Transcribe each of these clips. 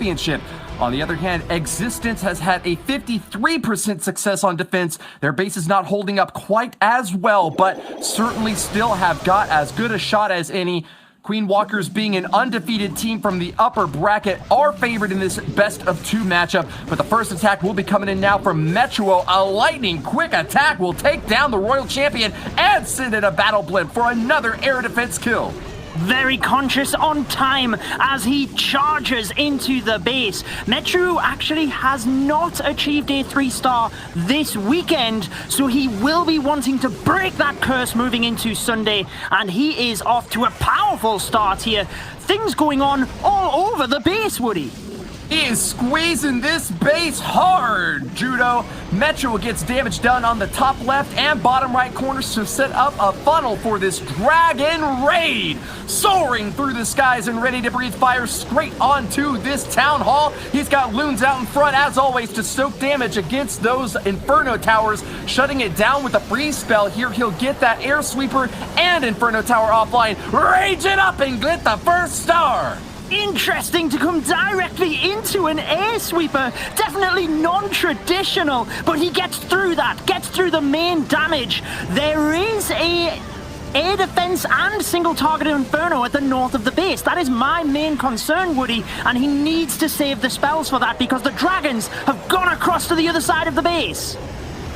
championship. On the other hand, Existence has had a 53% success on defense. Their base is not holding up quite as well, but certainly still have got as good a shot as any. Queen Walkers, being an undefeated team from the upper bracket, are favored in this best-of-2 matchup. But the first attack will be coming in now from Metro. A lightning quick attack will take down the Royal Champion and send in a battle blimp for another air defense kill. Very conscious on time as he charges into the base. Metro actually has not achieved a 3-star this weekend, so he will be wanting to break that curse moving into Sunday, and he is off to a powerful start here. Things going on all over the base, Woody. He is squeezing this base hard, Judo. Metro gets damage done on the top left and bottom right corners to set up a funnel for this Dragon Raid. Soaring through the skies and ready to breathe fire straight onto this Town Hall. He's got loons out in front, as always, to soak damage against those Inferno Towers, shutting it down with a freeze spell. Here he'll get that Air Sweeper and Inferno Tower offline. Rage it up and get the first star. Interesting to come directly into an air sweeper. Definitely non-traditional, but he gets through that, gets through the main damage. There is a air defense and single target Inferno at the north of the base. That is my main concern, Woody, and he needs to save the spells for that because the dragons have gone across to the other side of the base.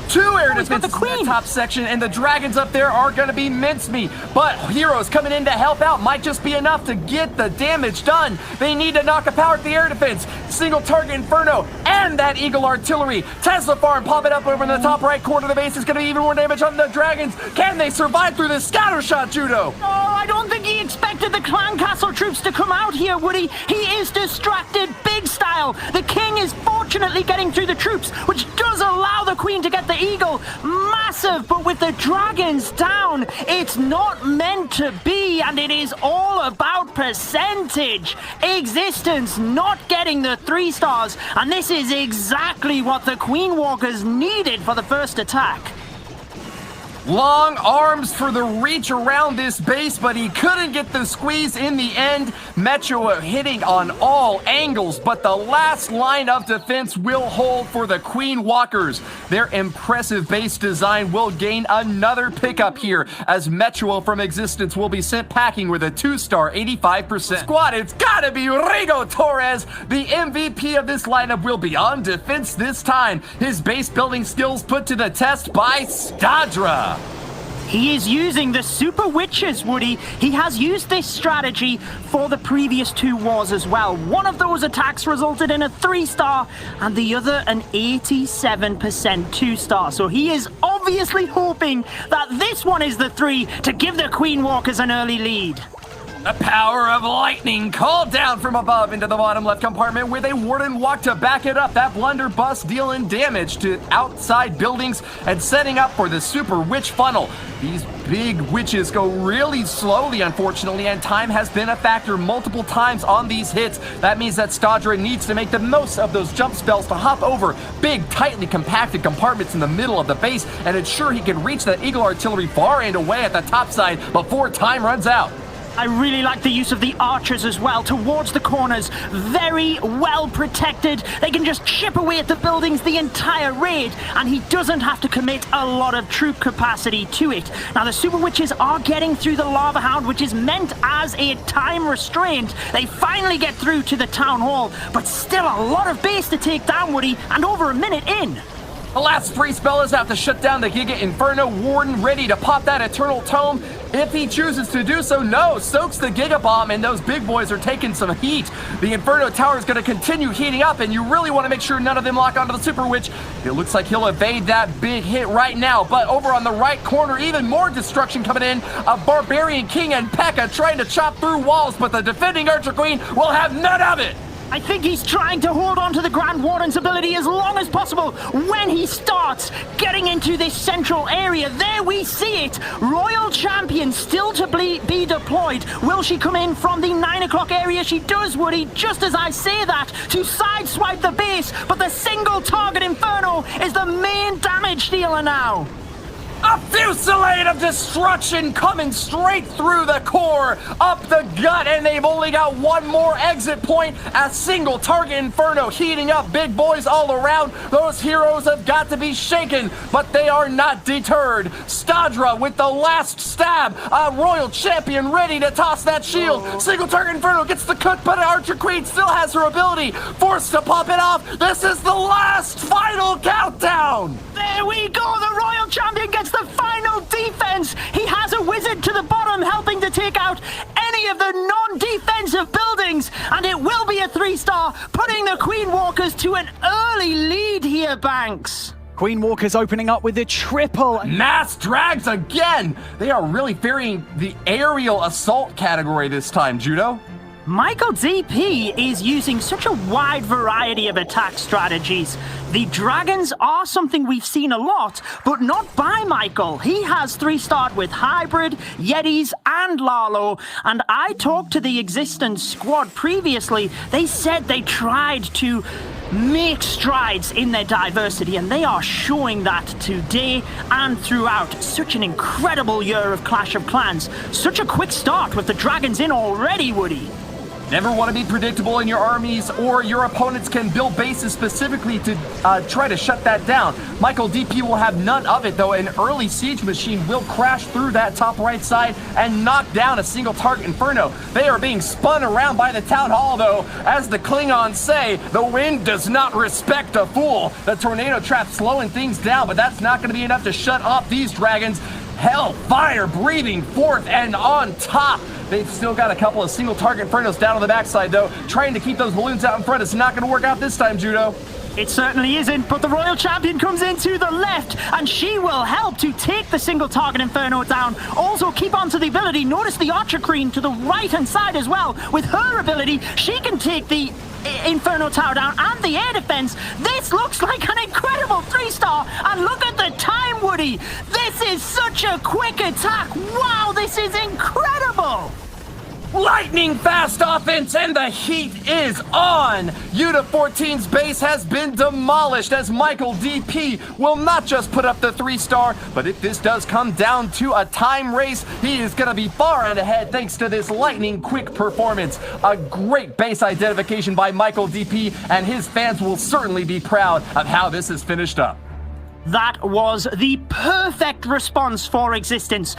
2 air defenses in the top section, and the dragons up there are going to be mincemeat. But heroes coming in to help out might just be enough to get the damage done. They need to knock a power at the air defense. Single target Inferno and that Eagle Artillery. Tesla Farm popping up over in the top right corner of the base is going to be even more damage on the dragons. Can they survive through this scatter shot, Judo? Oh, I don't think he expected the Clan Castle troops to come out here, Woody. He is distracted big style. The king is fortunately getting through the troops, which does allow the queen to get the Eagle. Massive, but with the dragons down, it's not meant to be, and it is all about percentage. Existence not getting the 3 stars, and this is exactly what the Queen Walkers needed for the first attack. Long arms for the reach around this base, but he couldn't get the squeeze in the end. Metro hitting on all angles, but the last line of defense will hold for the Queen Walkers. Their impressive base design will gain another pickup here, as Metro from Existence will be sent packing with a 2-star 85%. Squad, it's gotta be Rigo Torres. The MVP of this lineup will be on defense this time. His base building skills put to the test by Stadra. He is using the Super Witches, Woody. He has used this strategy for the previous 2 wars as well. One of those attacks resulted in a 3-star and the other an 87% 2-star. So he is obviously hoping that this one is the 3 to give the Queen Walkers an early lead. The power of lightning called down from above into the bottom left compartment with a Warden Walk to back it up. That blunderbuss dealing damage to outside buildings and setting up for the Super Witch funnel. These big witches go really slowly, unfortunately, and time has been a factor multiple times on these hits. That means that Stadra needs to make the most of those jump spells to hop over big, tightly compacted compartments in the middle of the base and ensure he can reach that Eagle Artillery far and away at the top side before time runs out. I really like the use of the archers as well towards the corners. Very well protected. They can just chip away at the buildings the entire raid, and he doesn't have to commit a lot of troop capacity to it. Now, the Super Witches are getting through the Lava Hound, which is meant as a time restraint. They finally get through to the Town Hall, but still a lot of base to take down, Woody, and over a minute in. The last free spell is out to shut down the Giga Inferno. Warden ready to pop that Eternal Tome. If he chooses to do so, no. Soaks the Giga Bomb, and those big boys are taking some heat. The Inferno Tower is going to continue heating up, and you really want to make sure none of them lock onto the Super Witch. It looks like he'll evade that big hit right now, but over on the right corner, even more destruction coming in. A Barbarian King and P.E.K.K.A trying to chop through walls, but the defending Archer Queen will have none of it. I think he's trying to hold on to the Grand Warden's ability as long as possible. When he starts getting into this central area, there we see it. Royal Champion still to be deployed. Will she come in from the 9 o'clock area? She does, Woody, just as I say that, to sideswipe the base. But the single target Inferno is the main damage dealer now. A fusillade of destruction coming straight through the core, up the gut, and they've only got one more exit point. A single target inferno heating up, big boys all around. Those heroes have got to be shaken, but they are not deterred. Stadra with the last stab, a royal champion ready to toss that shield. Single target inferno gets the cook, but Archer Queen still has her ability, forced to pop it off. This is the last final countdown. There we go, the royal champion gets the final defense. He has a wizard to the bottom helping to take out any of the non-defensive buildings, and it will be a 3-star, putting the Queen Walkers to an early lead here, Banks. Queen Walkers opening up with a triple. Mass drags again. They are really fearing the aerial assault category this time, Judo. Michael DP is using such a wide variety of attack strategies. The dragons are something we've seen a lot, but not by Michael. He has 3-starred with Hybrid, Yetis, and Lalo, and I talked to the Existence squad previously. They said they tried to make strides in their diversity, and they are showing that today and throughout. Such an incredible year of Clash of Clans. Such a quick start with the dragons in already, Woody. Never want to be predictable in your armies, or your opponents can build bases specifically to try to shut that down. Michael DP will have none of it, though. An early siege machine will crash through that top right side and knock down a single target inferno. They are being spun around by the town hall, though. As the Klingons say, the wind does not respect a fool. The tornado trap slowing things down, but that's not going to be enough to shut off these dragons. Hellfire breathing forth, and on top, they've still got a couple of single target infernos down on the backside, though. Trying to keep those balloons out in front is not going to work out this time, Judo. It certainly isn't, but the royal champion comes in to the left, and she will help to take the single target inferno down. Also keep on to the ability. Notice the Archer Queen to the right-hand side as well. With her ability, she can take the Inferno Tower down and the air defense. This looks like an incredible 3-star, and look at the time, Woody. This is such a quick attack. Wow, this is incredible. Lightning fast offense, and the heat is on. Th13's base has been demolished, as Michael DP will not just put up the 3-star, but if this does come down to a time race, he is going to be far and ahead thanks to this lightning quick performance. A great base identification by Michael DP, and his fans will certainly be proud of how this is finished up. That was the perfect response for Existence.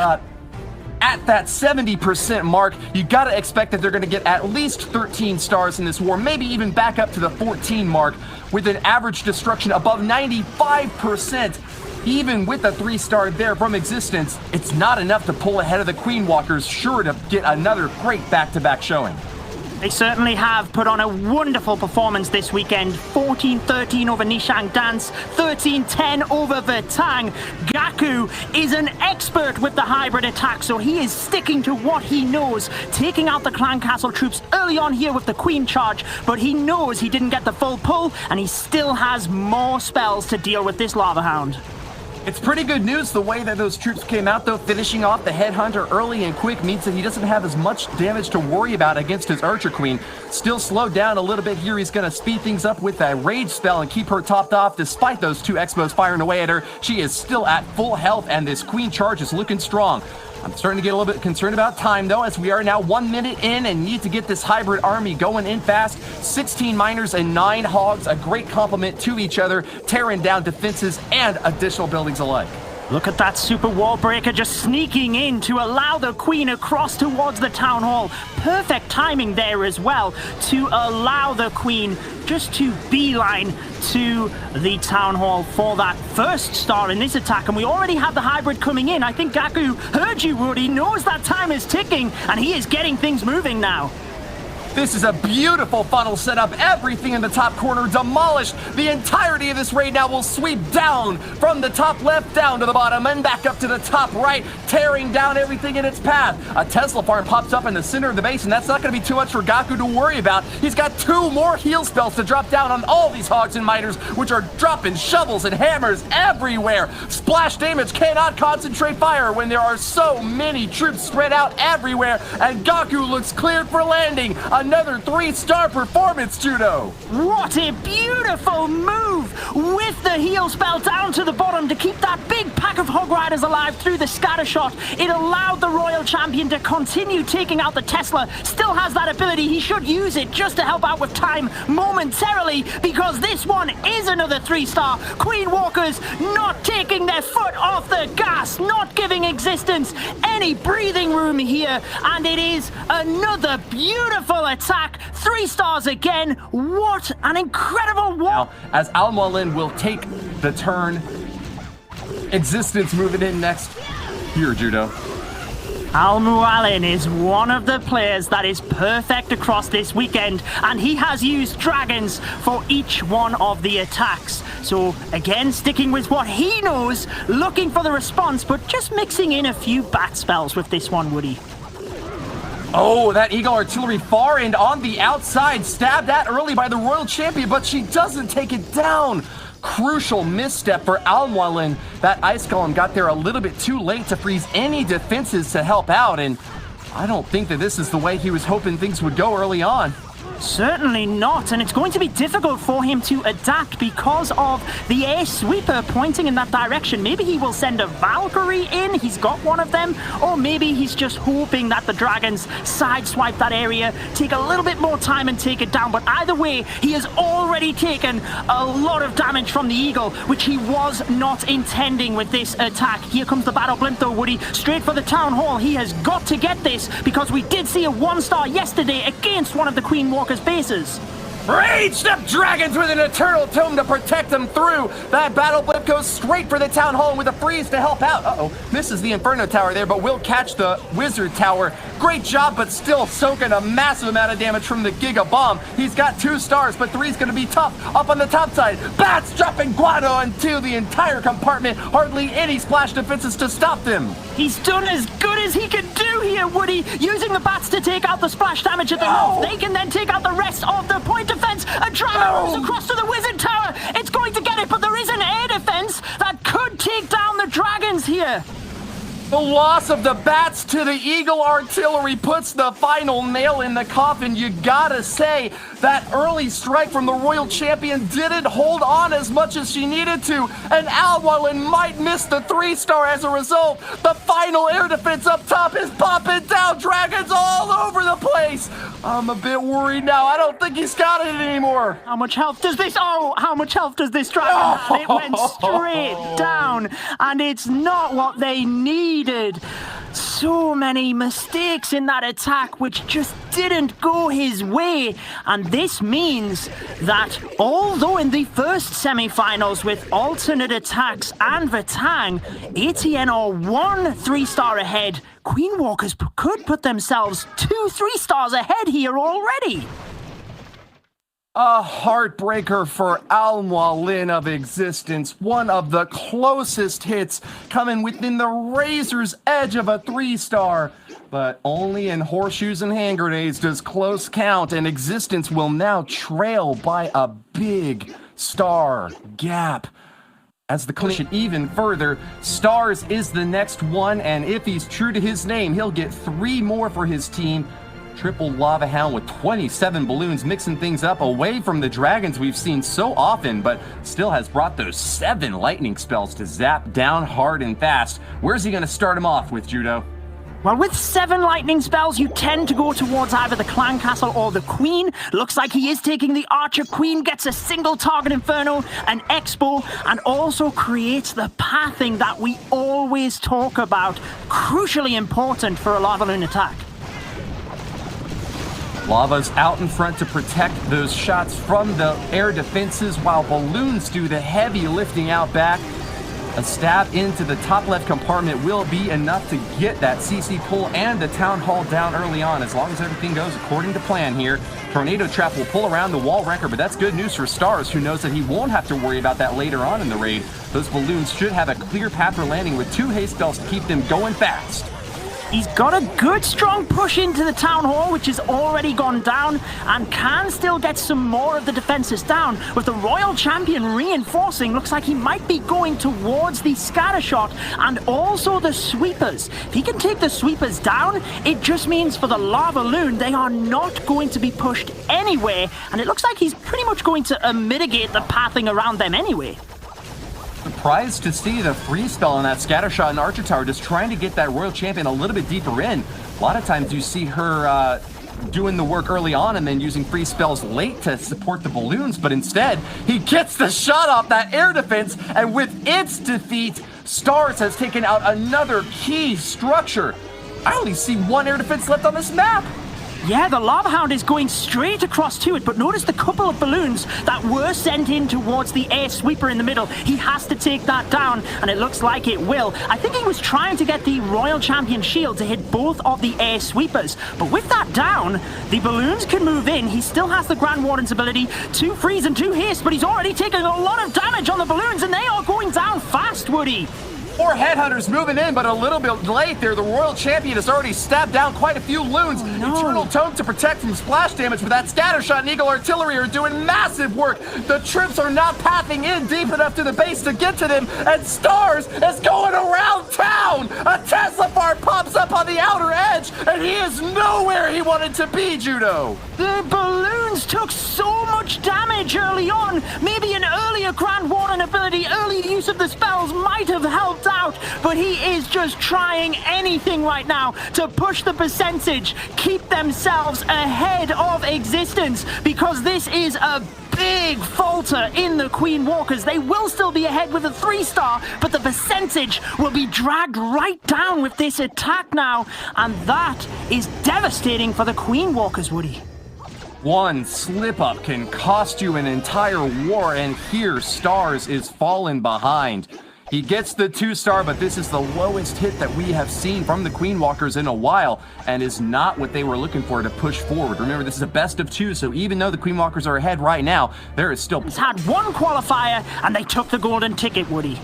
At that 70% mark, you gotta expect that they're gonna get at least 13 stars in this war, maybe even back up to the 14 mark, with an average destruction above 95%. Even with a 3-star there from Existence, it's not enough to pull ahead of the Queen Walkers, sure to get another great back-to-back showing. They certainly have put on a wonderful performance this weekend. 14-13 over Nishang Dance, 13-10 over Th13. Gaku is an expert with the hybrid attack, so he is sticking to what he knows, taking out the Clan Castle troops early on here with the Queen charge, but he knows he didn't get the full pull, and he still has more spells to deal with this Lava Hound. It's pretty good news the way that those troops came out, though. Finishing off the Headhunter early and quick means that he doesn't have as much damage to worry about against his Archer Queen. Still slowed down a little bit here. He's going to speed things up with that Rage spell and keep her topped off. Despite those 2 Expos firing away at her, she is still at full health, and this Queen charge is looking strong. I'm starting to get a little bit concerned about time, though, as we are now 1 minute in and need to get this hybrid army going in fast. 16 miners and 9 hogs, a great complement to each other, tearing down defenses and additional buildings alike. Look at that super wall breaker just sneaking in to allow the Queen across towards the town hall. Perfect timing there as well to allow the Queen just to beeline to the town hall for that 1st star in this attack. And we already have the hybrid coming in. I think Gaku heard you, Woody, knows that time is ticking, and he is getting things moving now. This is a beautiful funnel setup. Everything in the top corner demolished. The entirety of this raid now will sweep down from the top left down to the bottom and back up to the top right, tearing down everything in its path. A Tesla farm pops up in the center of the base, and that's not going to be too much for Gaku to worry about. He's got 2 more heal spells to drop down on all these hogs and miners, which are dropping shovels and hammers everywhere. Splash damage cannot concentrate fire when there are so many troops spread out everywhere, and Gaku looks cleared for landing. another 3-star performance, Judo. What a beautiful move with the heal spell down to the bottom to keep that big pack of Hog Riders alive through the scatter shot. It allowed the Royal Champion to continue taking out the Tesla. Still has that ability. He should use it just to help out with time momentarily, because this one is another 3-star. Queen Walkers not taking their foot off the gas, not giving Existence any breathing room here, and it is another beautiful attack. 3 stars again. What an incredible one. Now, as Almalin will take the turn, Existence moving in next. Here, Judo. Almalin is one of the players that is perfect across this weekend, and he has used dragons for each one of the attacks. So again, sticking with what he knows, looking for the response, but just mixing in a few bat spells with this one, Woody. Oh, that Eagle Artillery far and on the outside, stabbed at early by the Royal Champion, but she doesn't take it down. Crucial misstep for Almalin. That Ice Golem got there a little bit too late to freeze any defenses to help out, and I don't think that this is the way he was hoping things would go early on. Certainly not, and it's going to be difficult for him to adapt because of the air sweeper pointing in that direction. Maybe he will send a Valkyrie in, he's got one of them, or maybe he's just hoping that the dragons sideswipe that area, take a little bit more time and take it down. But either way, he has already taken a lot of damage from the Eagle, which he was not intending with this attack. Here comes the battle blimp though, Woody, straight for the Town Hall. He has got to get this, because we did see a 1-star yesterday against one of the Queen Walkers bases. Raged up dragons with an Eternal Tome to protect them through. That battle blip goes straight for the Town Hall with a freeze to help out. Uh-oh, misses the Inferno Tower there, but will catch the Wizard Tower. Great job, but still soaking a massive amount of damage from the Giga Bomb. He's got 2 stars, but 3's gonna be tough. Up on the top side, Bats dropping Guano into the entire compartment. Hardly any splash defenses to stop them. He's done as good as he can do here, Woody, using the bats to take out the splash damage at the north. They can then take out the rest of the point defense. A dragon moves across to the Wizard Tower. It's going to get it, but there is an air defense that could take down the dragons here. The loss of the bats to the Eagle Artillery puts the final nail in the coffin. You gotta say, that early strike from the Royal Champion didn't hold on as much as she needed to, and Almalin might miss the 3-star as a result. The final air defense up top is popping down. Dragons all over the place. I'm a bit worried now. I don't think he's got it anymore. How much health does this... Oh, how much health does this dragon have? It went straight down, and it's not what they needed. So many mistakes in that attack which just didn't go his way, and this means that although in the first semi-finals with alternate attacks and Vatang, ATN are 1 3-star ahead, Queen Walkers could put themselves 2 3-stars ahead here already. A heartbreaker for Almalin of Existence. One of the closest hits, coming within the razor's edge of a 3-star. But only in horseshoes and hand grenades does close count, and Existence will now trail by a big star gap. As the clinch even further, stars is the next one, and if he's true to his name, he'll get 3 more for his team. Triple Lava Hound with 27 balloons, mixing things up away from the dragons we've seen so often, but still has brought those 7 lightning spells to zap down hard and fast. Where's he going to start him off with, Judo? Well, with 7 lightning spells, you tend to go towards either the Clan Castle or the Queen. Looks like he is taking the Archer Queen, gets a single target Inferno, an Expo, and also creates the pathing that we always talk about. Crucially important for a Lava Loon attack. Lava's out in front to protect those shots from the air defenses, while balloons do the heavy lifting out back. A stab into the top left compartment will be enough to get that CC pull and the Town Hall down early on, as long as everything goes according to plan here. Tornado Trap will pull around the wall wrecker, but that's good news for Stars, who knows that he won't have to worry about that later on in the raid. Those balloons should have a clear path for landing with 2 haste spells to keep them going fast. He's got a good, strong push into the town hall, which has already gone down, and can still get some more of the defenses down. With the Royal Champion reinforcing, looks like he might be going towards the scatter shot and also the sweepers. If he can take the sweepers down, it just means for the lava loon, they are not going to be pushed anywhere, and it looks like he's pretty much going to mitigate the pathing around them anyway. Surprised to see the freeze spell on that scattershot and Archer Tower, just trying to get that Royal Champion a little bit deeper in. A lot of times you see her doing the work early on and then using freeze spells late to support the balloons, but instead he gets the shot off that air defense, and with its defeat, Stars has taken out another key structure. I only see one air defense left on this map. Yeah, the Lava Hound is going straight across to it, but notice the couple of balloons that were sent in towards the air sweeper in the middle. He has to take that down, and it looks like it will. I think he was trying to get the Royal Champion shield to hit both of the air sweepers, but with that down, the balloons can move in. He still has the Grand Warden's ability to freeze and to haste, but he's already taken a lot of damage on the balloons, and they are going down fast, Woody. More headhunters moving in, but a little bit late there. The Royal Champion has already stabbed down quite a few loons. Eternal Tome to protect from splash damage, but that Scattershot and Eagle Artillery are doing massive work. The troops are not pathing in deep enough to the base to get to them, and Stars is going around town. A Tesla bar pops up on the outer edge, and he is nowhere he wanted to be, Judo. The balloons took so much damage early on. Maybe an earlier Grand Warden ability, early use of the spells might have helped out, but he is just trying anything right now to push the percentage, keep themselves ahead of existence, because this is a big falter in the Queen Walkers. They will still be ahead with a 3-star, but the percentage will be dragged right down with this attack now, and that is devastating for the Queen Walkers, Woody. One slip-up can cost you an entire war, and here Stars is falling behind. He gets the 2-star, but this is the lowest hit that we have seen from the Queen Walkers in a while, and is not what they were looking for to push forward. Remember, this is a best of 2, so even though the Queen Walkers are ahead right now, there is still... He's had one qualifier, and they took the golden ticket, Woody.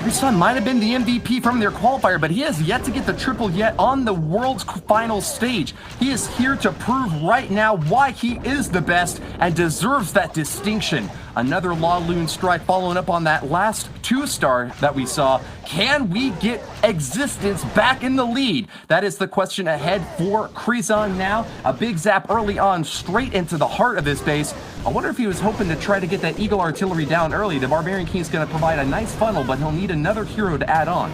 Krison might have been the MVP from their qualifier, but he has yet to get the triple yet on the world's final stage. He is here to prove right now why he is the best and deserves that distinction. Another Laloon strike following up on that last 2-star that we saw. Can we get Existence back in the lead? That is the question ahead for Krison now. A big zap early on, straight into the heart of this base. I wonder if he was hoping to try to get that Eagle Artillery down early. The Barbarian King is going to provide a nice funnel, but he'll need another hero to add on.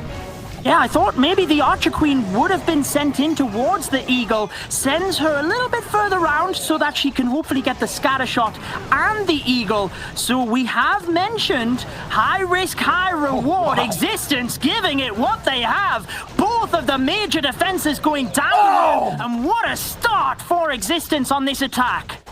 Yeah, I thought maybe the Archer Queen would have been sent in towards the Eagle, sends her a little bit further round so that she can hopefully get the scatter shot and the Eagle. So we have mentioned high risk, high reward, Existence giving it what they have. Both of the major defenses going down, and what a start for Existence on this attack.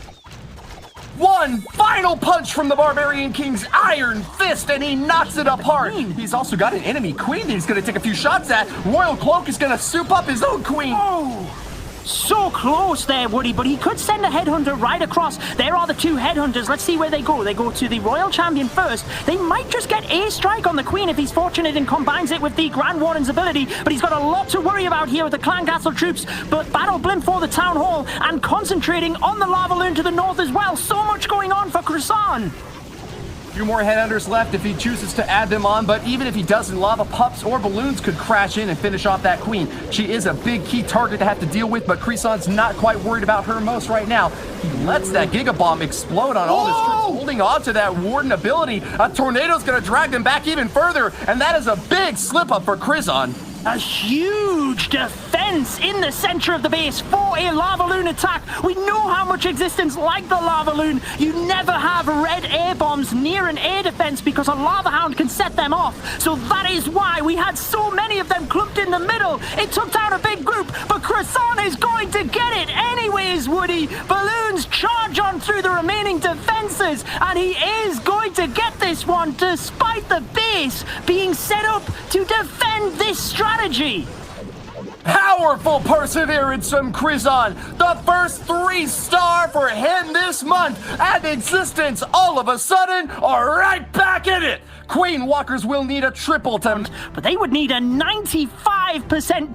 One final punch from the Barbarian King's Iron Fist, and he knocks it apart. He's also got an enemy queen that he's going to take a few shots at. Royal Cloak is going to soup up his own queen. Oh, so close there, Woody, but he could send a headhunter right across. There are the 2 headhunters. Let's see where they go. They go to the Royal Champion first. They might just get a strike on the queen if he's fortunate and combines it with the Grand Warden's ability, but he's got a lot to worry about here with the Clan Castle troops. But Battle Blimp for the Town Hall and concentrating on the Lava Loon to the north as well. So much going on for Krison. Few more headhunters left if he chooses to add them on, but even if he doesn't, lava pups or balloons could crash in and finish off that queen. She is a big key target to have to deal with, but Krison's not quite worried about her most right now. He lets that Giga Bomb explode on all his troops, holding on to that Warden ability. A tornado's gonna drag them back even further, and that is a big slip up for Krison. A huge defense in the center of the base for a Lava Loon attack. We know how much Existence like the Lava Loon. You never have red air bombs near an air defense because a Lava Hound can set them off. So that is why we had so many of them clumped in the middle. It took down a big group, but Krison is going to get it anyways, Woody. Balloons charge on through the remaining defenses, and he is going to get this one despite the base being set up to defend this strategy. Powerful perseverance from Krizan, the first 3-star for him this month, and Existence all of a sudden are right back in it. Queen Walkers will need a triple to... But they would need a 95%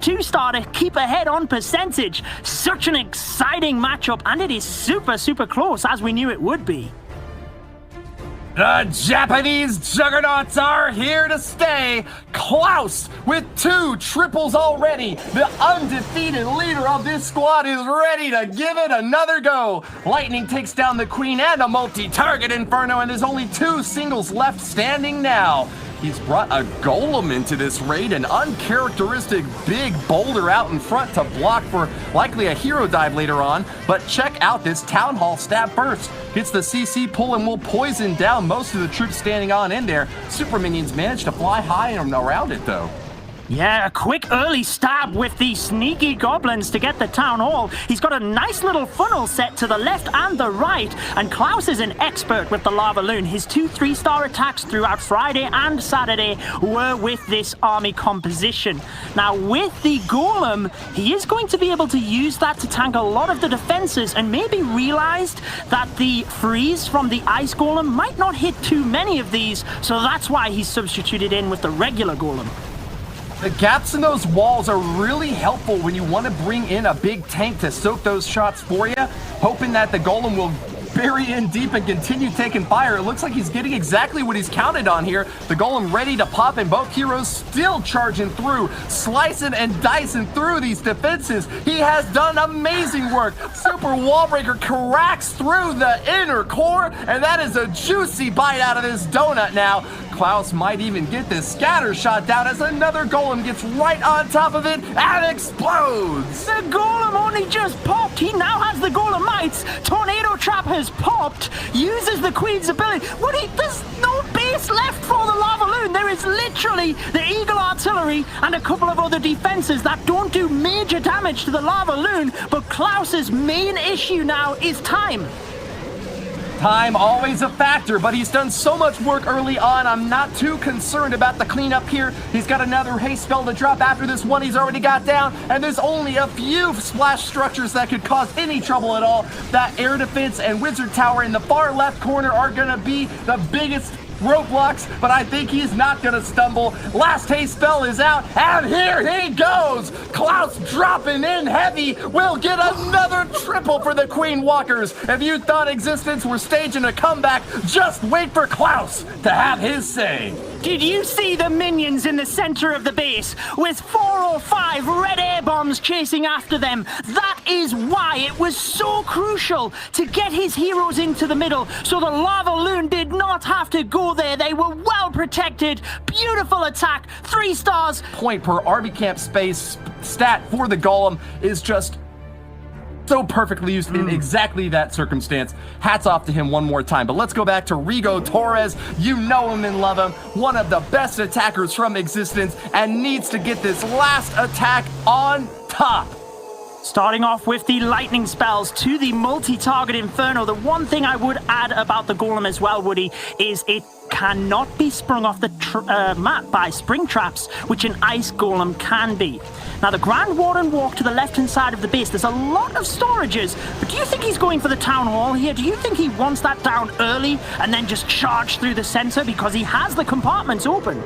2-star to keep ahead on percentage. Such an exciting matchup, and it is super, super close, as we knew it would be. The Japanese juggernauts are here to stay. Klaus with 2 triples already. The undefeated leader of this squad is ready to give it another go. Lightning takes down the Queen and a multi-target Inferno, and there's only 2 singles left standing now. He's brought a Golem into this raid, an uncharacteristic big boulder out in front to block for likely a hero dive later on. But check out this Town Hall stab first. Hits the CC pull and will poison down most of the troops standing on in there. Super minions manage to fly high and around it though. Yeah, a quick early stab with the sneaky goblins to get the town hall. He's got a nice little funnel set to the left and the right, and Klaus is an expert with the lava loon. His 2 3-star attacks throughout Friday and Saturday were with this army composition. Now with the golem, he is going to be able to use that to tank a lot of the defenses, and maybe realized that the freeze from the ice golem might not hit too many of these, so that's why he's substituted in with the regular golem. The gaps in those walls are really helpful when you want to bring in a big tank to soak those shots for you, hoping that the Golem will bury in deep and continue taking fire. It looks like he's getting exactly what he's counted on here. The Golem ready to pop, and both heroes still charging through, slicing and dicing through these defenses. He has done amazing work. Super Wallbreaker cracks through the inner core, and that is a juicy bite out of this donut now. Klaus might even get this scatter shot down as another Golem gets right on top of it and explodes. The Golem only just popped. He now has the Golemites. Tornado Trap has popped. Uses the Queen's ability. There's no base left for the Lava Loon. There is literally the Eagle Artillery and a couple of other defenses that don't do major damage to the Lava Loon. But Klaus's main issue now is time. Time always a factor, but he's done so much work early on. I'm not too concerned about the cleanup here. He's got another haste spell to drop after this one he's already got down, and there's only a few splash structures that could cause any trouble at all. That air defense and wizard tower in the far left corner are gonna be the biggest roadblocks, but I think he's not gonna stumble. Last haste spell is out, and here he goes. Klaus dropping in heavy will get another triple for the Queen Walkers. If you thought Existence were staging a comeback, just wait for Klaus to have his say. Did you see the minions in the center of the base with 4 or 5 red air bombs chasing after them? That is why it was so crucial to get his heroes into the middle, so the Lava Loon did not have to go there. They were well protected. Beautiful attack. 3 stars. Point per army camp space stat for the Golem is just so perfectly used in exactly that circumstance. Hats off to him one more time. But let's go back to Rigo Torres. You know him and love him. One of the best attackers from Existence, and needs to get this last attack on top. Starting off with the lightning spells to the multi-target Inferno. The one thing I would add about the Golem as well, Woody, is it cannot be sprung off the map by spring traps, which an ice Golem can be. Now, the Grand Warden walk to the left-hand side of the base. There's a lot of storages, but do you think he's going for the Town Hall here? Do you think he wants that down early and then just charge through the center because he has the compartments open?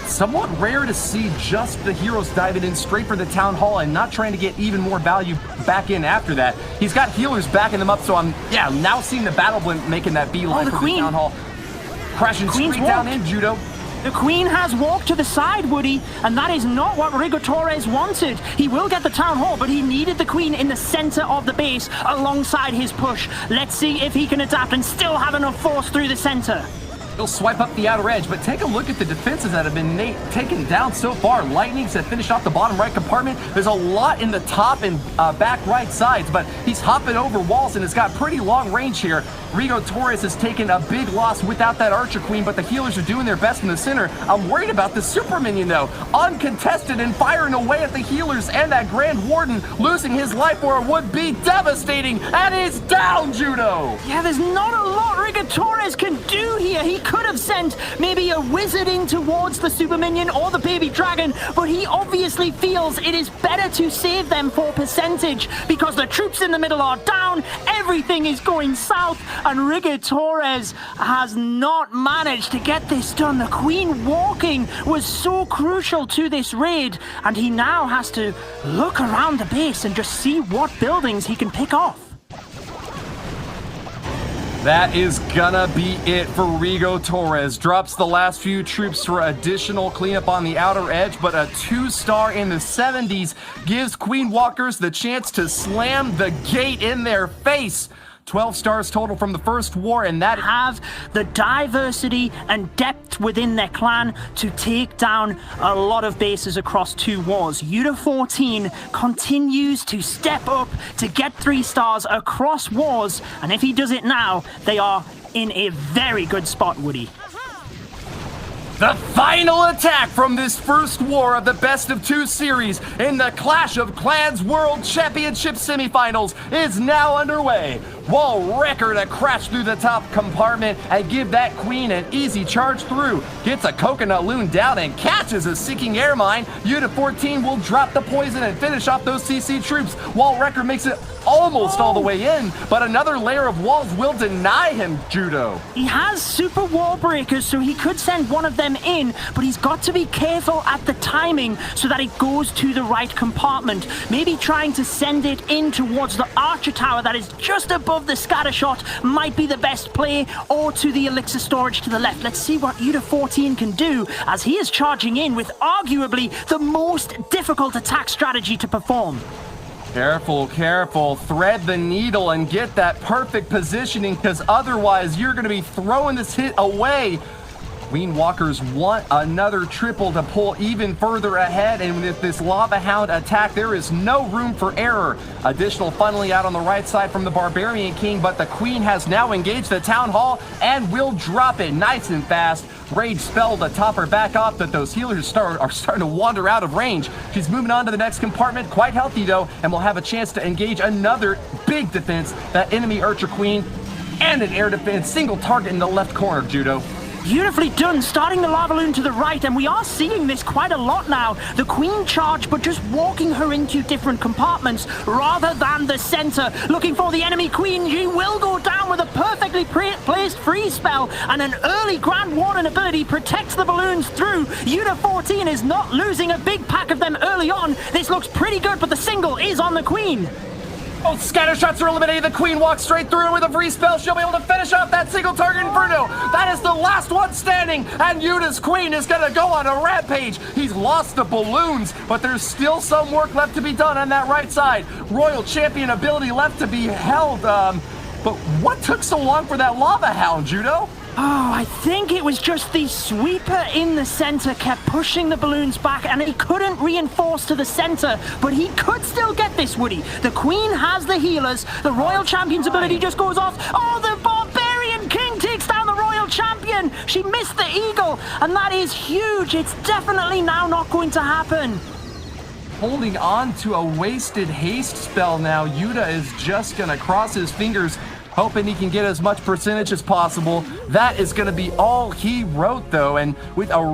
Somewhat rare to see just the heroes diving in straight for the Town Hall and not trying to get even more value back in after that. He's got healers backing them up, so I'm now seeing the Battle Blimp making that beeline for the Town Hall. Crashing straight down in Judo. The Queen has walked to the side, Woody, and that is not what Rigo Torres wanted. He will get the Town Hall, but he needed the Queen in the center of the base alongside his push. Let's see if he can adapt and still have enough force through the center. He'll swipe up the outer edge, but take a look at the defenses that have been taken down so far. Lightnings have finished off the bottom right compartment. There's a lot in the top and back right sides, but he's hopping over walls and has got pretty long range here. Rigo Torres has taken a big loss without that Archer Queen, but the healers are doing their best in the center. I'm worried about the Super Minion, though. Uncontested and firing away at the healers, and that Grand Warden losing his life or would be devastating, and he's down, Judo! Yeah, there's not a lot Rigo Torres can do here. He could have sent maybe a wizard in towards the super minion or the baby dragon, but he obviously feels it is better to save them for percentage because the troops in the middle are down, everything is going south, and Rigo Torres has not managed to get this done. The queen walking was so crucial to this raid, and he now has to look around the base and just see what buildings he can pick off. That is gonna be it for Rigo Torres. Drops the last few troops for additional cleanup on the outer edge, but a 2-star in the 70s gives Queen Walkers the chance to slam the gate in their face. 12 stars total from the first war, and that have the diversity and depth within their clan to take down a lot of bases across 2 wars. Th13 continues to step up to get 3 stars across wars, and if he does it now, they are in a very good spot, Woody. The final attack from this first war of the Best of 2 series in the Clash of Clans World Championship semifinals is now underway. Wall Wrecker to crash through the top compartment and give that queen an easy charge through. Gets a coconut loon down and catches a seeking air mine. Th13 will drop the poison and finish off those CC troops. Wall Wrecker makes it almost all the way in, but another layer of walls will deny him judo. He has super wall breakers, so he could send one of them in, but he's got to be careful at the timing so that it goes to the right compartment. Maybe trying to send it in towards the archer tower that is just above the scatter shot might be the best play, or to the elixir storage to the left. Let's see what Th13 can do as he is charging in with arguably the most difficult attack strategy to perform. Careful, careful. Thread the needle and get that perfect positioning, because otherwise you're going to be throwing this hit away. Queen Walkers want another triple to pull even further ahead, and with this Lava Hound attack, there is no room for error. Additional funneling out on the right side from the Barbarian King, but the Queen has now engaged the Town Hall and will drop it nice and fast. Rage spell to top her back off, that those healers are starting to wander out of range. She's moving on to the next compartment, quite healthy though, and will have a chance to engage another big defense, that enemy Archer Queen, and an air defense, single target in the left corner, Judo. Beautifully done, starting the lava loon to the right, and we are seeing this quite a lot now. The queen charge, but just walking her into different compartments rather than the center. Looking for the enemy queen, she will go down with a perfectly placed free spell, and an early Grand Warden ability protects the balloons through. Th13 is not losing a big pack of them early on. This looks pretty good, but the single is on the queen. Both scatter shots are eliminated. The queen walks straight through with a free spell. She'll be able to finish off that single target Inferno. That is the last one standing, and Yuta's queen is going to go on a rampage. He's lost the balloons, but there's still some work left to be done on that right side. Royal Champion ability left to be held. But what took so long for that Lava Hound, Judo? Oh, I think it was just the sweeper in the center kept pushing the balloons back, and he couldn't reinforce to the center, but he could still get this, Woody. The queen has the healers. The Royal Champion's ability just goes off. Oh, the Barbarian King takes down the Royal Champion. She missed the eagle, and that is huge. It's definitely now not going to happen. Holding on to a wasted haste spell now. Yuta is just going to cross his fingers, hoping he can get as much percentage as possible. That is going to be all he wrote, though, and with a